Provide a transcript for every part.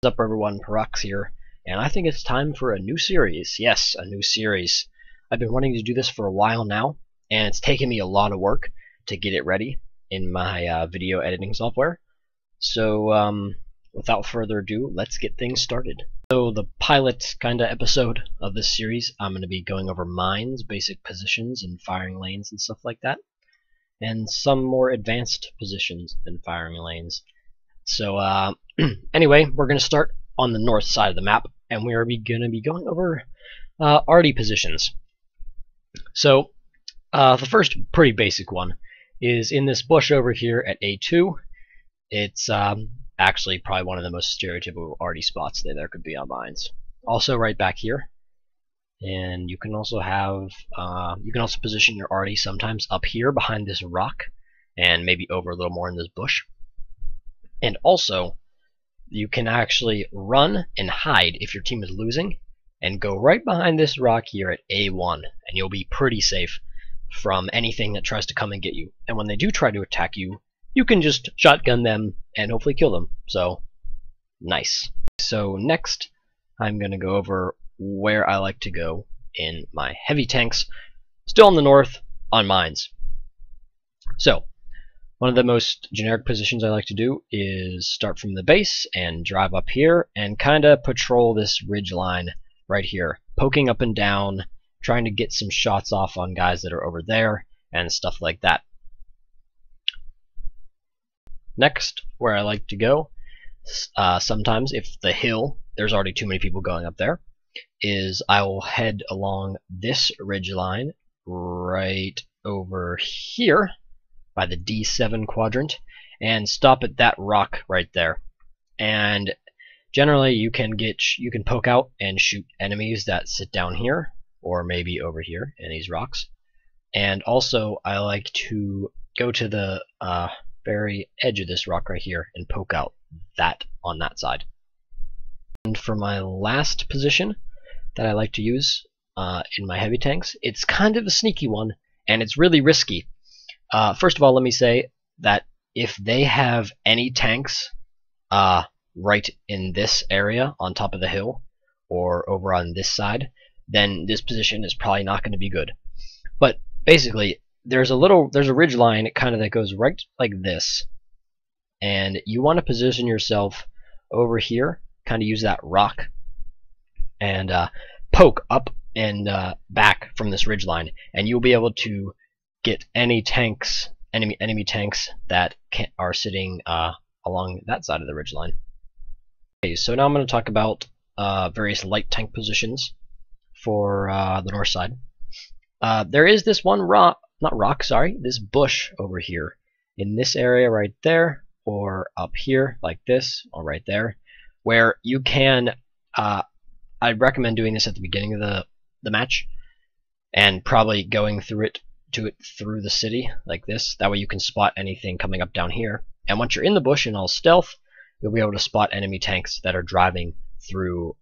What's up everyone, Parax here, and I think it's time for a new series. Yes, a new series. I've been wanting to do this for a while now, and it's taken me a lot of work to get it ready in my video editing software. So without further ado, let's get things started. So the pilot kinda episode of this series, I'm going to be going over mines, basic positions, and firing lanes and stuff like that, and some more advanced positions and firing lanes. So anyway, we're going to start on the north side of the map, and we're going to be going over arty positions. So the first pretty basic one is in this bush over here at A2. It's actually probably one of the most stereotypical arty spots that there could be on mines. Also right back here, and you can also have position your arty sometimes up here behind this rock, and maybe over a little more in this bush. And also, you can actually run and hide if your team is losing, and go right behind this rock here at A1, and you'll be pretty safe from anything that tries to come and get you. And when they do try to attack you, you can just shotgun them and hopefully kill them. So, nice. So next, I'm going to go over where I like to go in my heavy tanks, still in the north, on mines. So, one of the most generic positions I like to do is start from the base and drive up here and kinda patrol this ridge line right here, poking up and down, trying to get some shots off on guys that are over there and stuff like that. Next, where I like to go, sometimes if the hill, there's already too many people going up there, is I will head along this ridge line right over here by the D7 quadrant and stop at that rock right there. And generally you can poke out and shoot enemies that sit down here or maybe over here in these rocks. And also I like to go to the very edge of this rock right here and poke out that on that side. And for my last position that I like to use in my heavy tanks, it's kind of a sneaky one and it's really risky. First of all, let me say that if they have any tanks right in this area on top of the hill or over on this side, then this position is probably not going to be good. But basically, there's a ridge line kind of that goes right like this, and you want to position yourself over here, kind of use that rock and poke up and back from this ridge line, and you'll be able to get any tanks, enemy tanks that are sitting along that side of the ridgeline. Okay, so now I'm going to talk about various light tank positions for the north side. There is this one this bush over here in this area right there, or up here like this, or right there, where you can. I'd recommend doing this at the beginning of the match, and probably going through the city like this. That way you can spot anything coming up down here. And once you're in the bush in all stealth, you'll be able to spot enemy tanks that are driving through,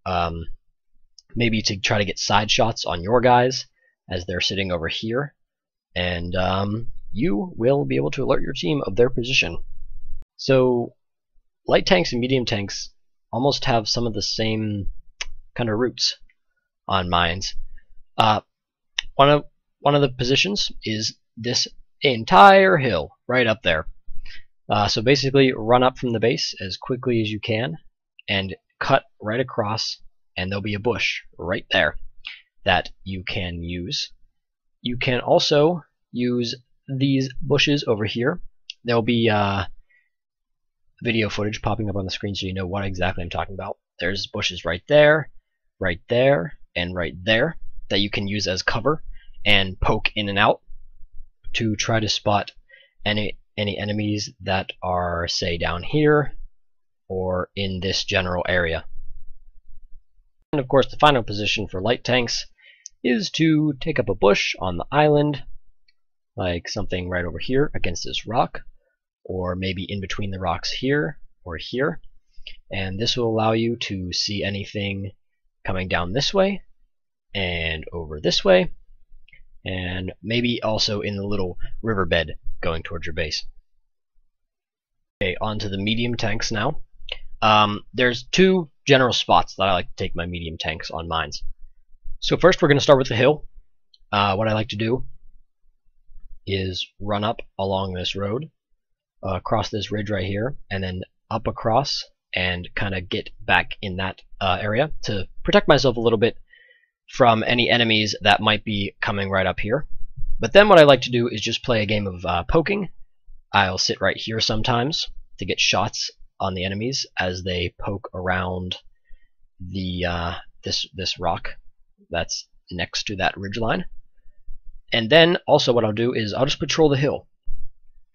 maybe to try to get side shots on your guys as they're sitting over here. And you will be able to alert your team of their position. So light tanks and medium tanks almost have some of the same kind of routes on mines. One of the positions is this entire hill right up there. So basically run up from the base as quickly as you can and cut right across, and there'll be a bush right there that you can use. You can also use these bushes over here. There'll be video footage popping up on the screen so you know what exactly I'm talking about. There's bushes right there, and right there that you can use as cover and poke in and out to try to spot any enemies that are, say, down here or in this general area. And of course the final position for light tanks is to take up a bush on the island, like something right over here against this rock, or maybe in between the rocks here or here, and this will allow you to see anything coming down this way and over this way, and maybe also in the little riverbed going towards your base. Okay, on to the medium tanks now. There's two general spots that I like to take my medium tanks on mines. So first we're going to start with the hill. What I like to do is run up along this road, across this ridge right here, and then up across and kind of get back in that area to protect myself a little bit from any enemies that might be coming right up here. But then what I like to do is just play a game of poking. I'll sit right here sometimes to get shots on the enemies as they poke around the this rock that's next to that ridgeline. And then also what I'll do is I'll just patrol the hill.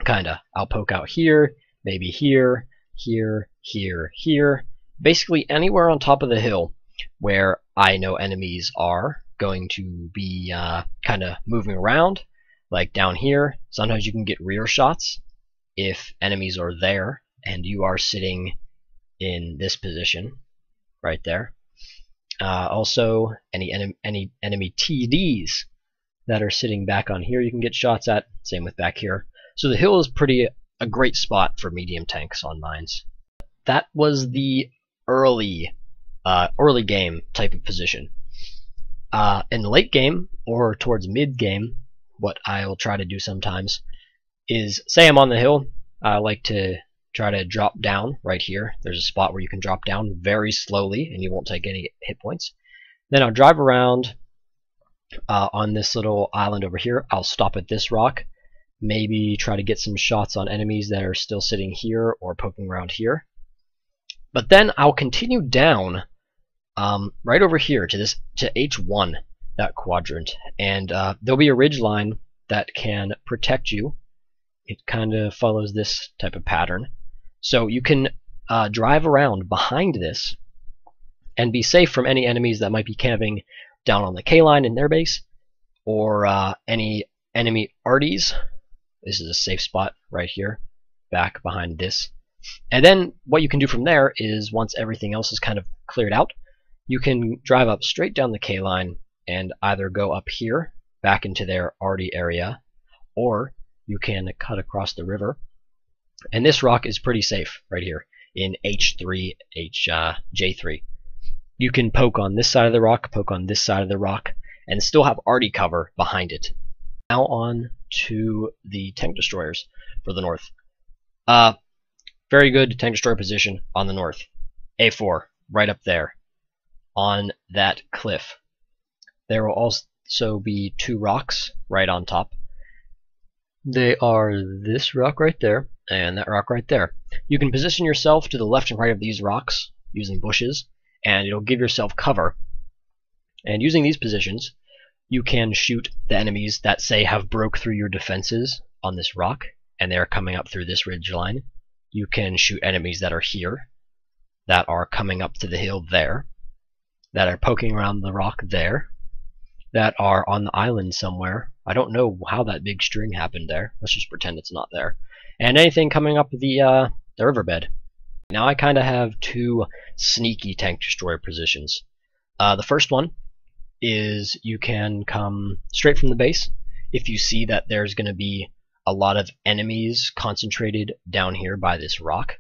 Kinda. I'll poke out here, maybe here, here, here, here. Basically anywhere on top of the hill where I know enemies are going to be kind of moving around. Like down here, sometimes you can get rear shots if enemies are there and you are sitting in this position right there. Also, any enemy TDs that are sitting back on here you can get shots at. Same with back here. So the hill is a great spot for medium tanks on mines. That was the early game type of position. In the late game or towards mid game, what I will try to do sometimes is, say I'm on the hill, I like to try to drop down right here. There's a spot where you can drop down very slowly and you won't take any hit points. Then I'll drive around on this little island over here. I'll stop at this rock, maybe try to get some shots on enemies that are still sitting here or poking around here. But then I'll continue down right over here to H1, that quadrant, and there'll be a ridge line that can protect you. It kind of follows this type of pattern. So you can drive around behind this and be safe from any enemies that might be camping down on the K-line in their base, or any enemy arties. This is a safe spot right here, back behind this. And then what you can do from there is, once everything else is kind of cleared out, you can drive up straight down the K-line and either go up here, back into their arty area, or you can cut across the river. And this rock is pretty safe right here in H3, J3. You can poke on this side of the rock, poke on this side of the rock, and still have arty cover behind it. Now on to the tank destroyers for the north. Very good tank destroyer position on the north. A4, right up there, on that cliff. There will also be two rocks right on top. They are this rock right there and that rock right there. You can position yourself to the left and right of these rocks using bushes, and it'll give yourself cover. And using these positions, you can shoot the enemies that, say, have broke through your defenses on this rock and they're coming up through this ridge line. You can shoot enemies that are here, that are coming up to the hill there, that are poking around the rock there, that are on the island somewhere. I don't know how that big string happened there. Let's just pretend it's not there. And anything coming up the riverbed. Now I kind of have two sneaky tank destroyer positions. The first one is you can come straight from the base. If you see that there's going to be a lot of enemies concentrated down here by this rock,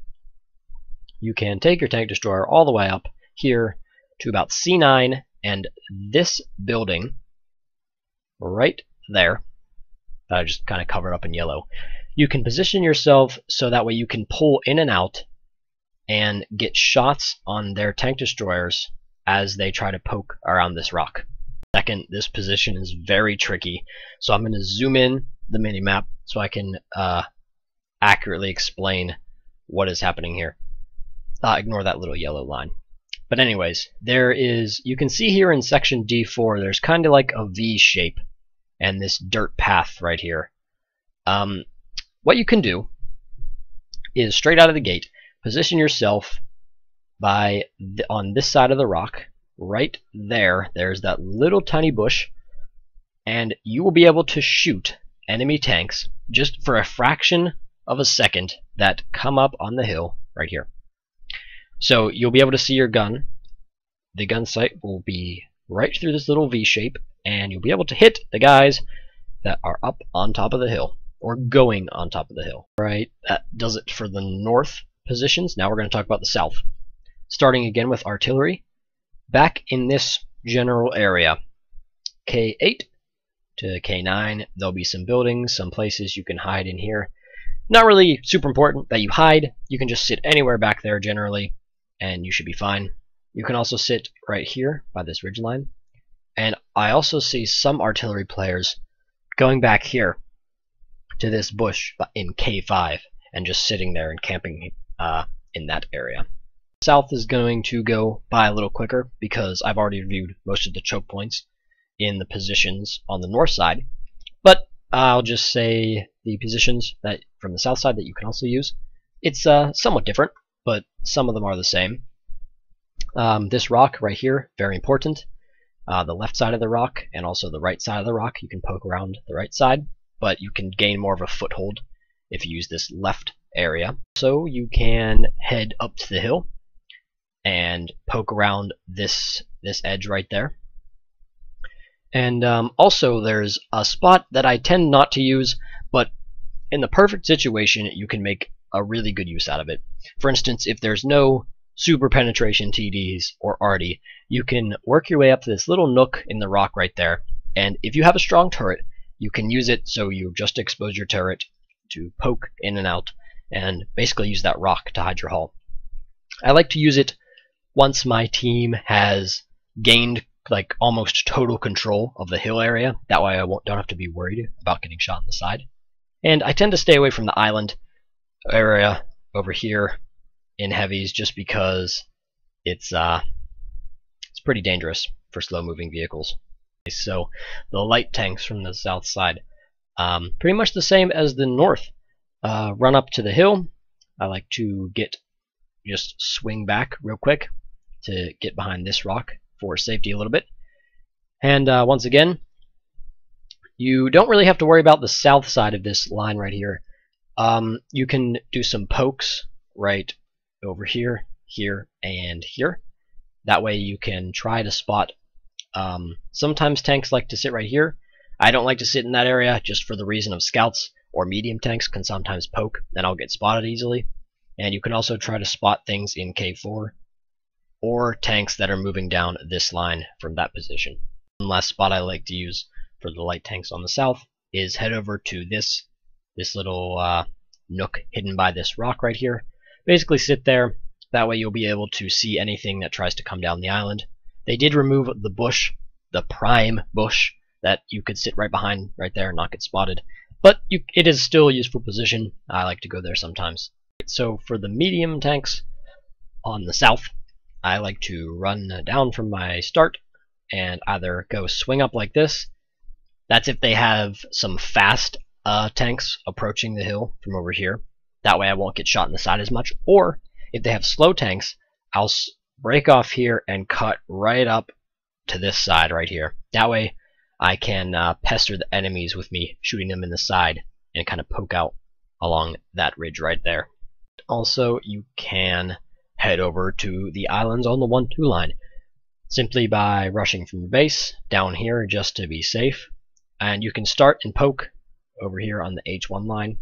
you can take your tank destroyer all the way up here to about C9, and this building right there that I just kind of covered up in yellow, you can position yourself so that way you can pull in and out and get shots on their tank destroyers as they try to poke around this rock. Second, this position is very tricky, so I'm going to zoom in the minimap so I can accurately explain what is happening here. Ignore that little yellow line. But anyways, you can see here in section D4, there's kind of like a V shape and this dirt path right here. What you can do is, straight out of the gate, position yourself on this side of the rock. Right there, there's that little tiny bush, and you will be able to shoot enemy tanks just for a fraction of a second that come up on the hill right here. So you'll be able to see your gun. The gun sight will be right through this little V shape, and you'll be able to hit the guys that are up on top of the hill, or going on top of the hill. Right, that does it for the north positions. Now we're going to talk about the south. Starting again with artillery. Back in this general area, K8 to K9, there'll be some buildings, some places you can hide in here. Not really super important that you hide. You can just sit anywhere back there generally, and you should be fine. You can also sit right here by this ridgeline. And I also see some artillery players going back here to this bush in K5 and just sitting there and camping in that area. South is going to go by a little quicker because I've already reviewed most of the choke points in the positions on the north side, but I'll just say the positions that from the south side that you can also use. It's somewhat different, but some of them are the same. This rock right here, very important. The left side of the rock and also the right side of the rock, you can poke around the right side, but you can gain more of a foothold if you use this left area. So you can head up to the hill and poke around this edge right there. And also there's a spot that I tend not to use, but in the perfect situation you can make a really good use out of it. For instance, if there's no super penetration TDs or arty, you can work your way up to this little nook in the rock right there, and if you have a strong turret, you can use it so you just expose your turret to poke in and out and basically use that rock to hide your hull. I like to use it once my team has gained like almost total control of the hill area. That way I don't have to be worried about getting shot on the side. And I tend to stay away from the island area over here in heavies just because it's pretty dangerous for slow moving vehicles. So the light tanks from the south side, pretty much the same as the north. Run up to the hill. I like to just swing back real quick to get behind this rock for safety a little bit. And once again, you don't really have to worry about the south side of this line right here. You can do some pokes right over here, here, and here. That way you can try to spot. Sometimes tanks like to sit right here. I don't like to sit in that area just for the reason of scouts or medium tanks can sometimes poke and I'll get spotted easily. And you can also try to spot things in K4 or tanks that are moving down this line from that position. One last spot I like to use for the light tanks on the south is head over to this little nook hidden by this rock right here. Basically sit there. That way you'll be able to see anything that tries to come down the island. They did remove the bush, the prime bush, that you could sit right behind right there and not get spotted. But it is still a useful position. I like to go there sometimes. So for the medium tanks on the south, I like to run down from my start and either go swing up like this. That's if they have some fast tanks approaching the hill from over here. That way I won't get shot in the side as much. Or if they have slow tanks, I'll break off here and cut right up to this side right here. That way I can pester the enemies with me shooting them in the side and kind of poke out along that ridge right there. Also, you can head over to the islands on the 1-2 line simply by rushing from your base down here just to be safe. And you can start and poke over here on the H1 line,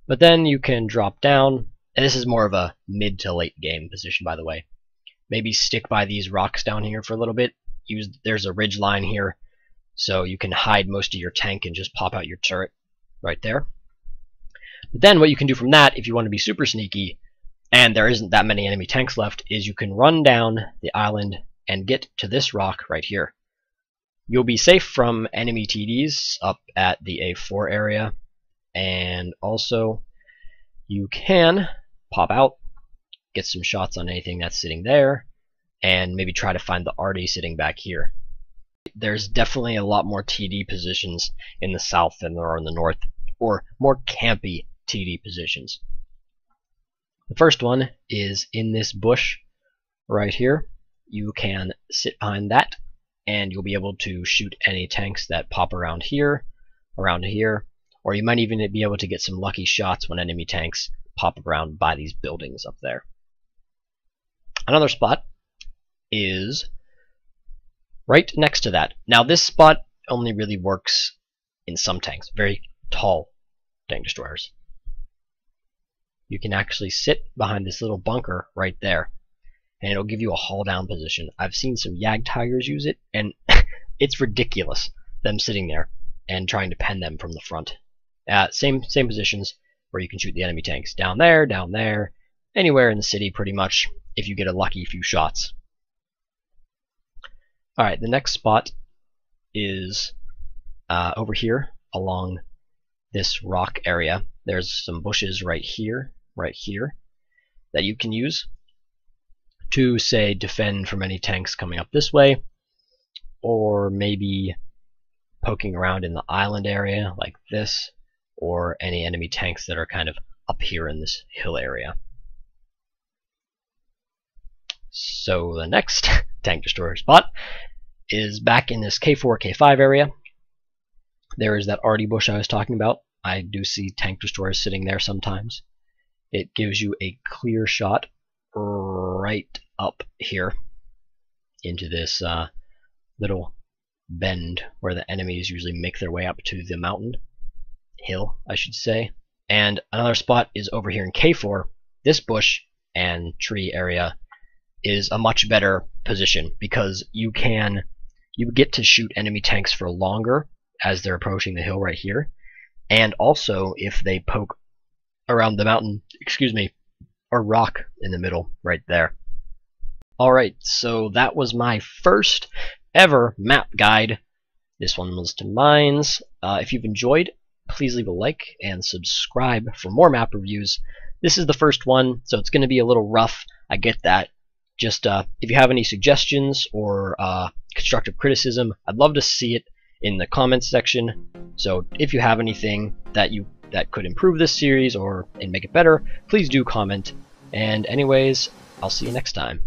but then you can drop down, and this is more of a mid to late game position, by the way. Maybe stick by these rocks down here for a little bit. There's a ridge line here, so you can hide most of your tank and just pop out your turret right there. But then what you can do from that, if you want to be super sneaky, and there isn't that many enemy tanks left, is you can run down the island and get to this rock right here. You'll be safe from enemy TDs up at the A4 area, and also you can pop out, get some shots on anything that's sitting there, and maybe try to find the arty sitting back here. There's definitely a lot more TD positions in the south than there are in the north, or more campy TD positions. The first one is in this bush right here. You can sit behind that, and you'll be able to shoot any tanks that pop around here, or you might even be able to get some lucky shots when enemy tanks pop around by these buildings up there. Another spot is right next to that. Now this spot only really works in some tanks, very tall tank destroyers. you can actually sit behind this little bunker right there, and it'll give you a haul down position. I've seen some Jagdtigers use it, and it's ridiculous, them sitting there and trying to pen them from the front. Same positions where you can shoot the enemy tanks. Down there, anywhere in the city pretty much, if you get a lucky few shots. Alright, the next spot is over here along this rock area. There's some bushes right here, that you can use to, say, defend from any tanks coming up this way, or maybe poking around in the island area like this, or any enemy tanks that are kind of up here in this hill area. So the next tank destroyer spot is back in this K4, K5 area. There is that Artie bush I was talking about. I do see tank destroyers sitting there sometimes. It gives you a clear shot right up here into this little bend where the enemies usually make their way up to the mountain. Hill, I should say. And another spot is over here in K4. This bush and tree area is a much better position because you get to shoot enemy tanks for longer as they're approaching the hill right here, and also if they poke around the mountain, or rock in the middle right there. Alright, so that was my first ever map guide. This one was to mines. If you've enjoyed, please leave a like and subscribe for more map reviews. This is the first one, so it's going to be a little rough. I get that. Just if you have any suggestions or constructive criticism, I'd love to see it in the comments section. So if you have anything that could improve this series or and make it better, please do comment. And anyways, I'll see you next time.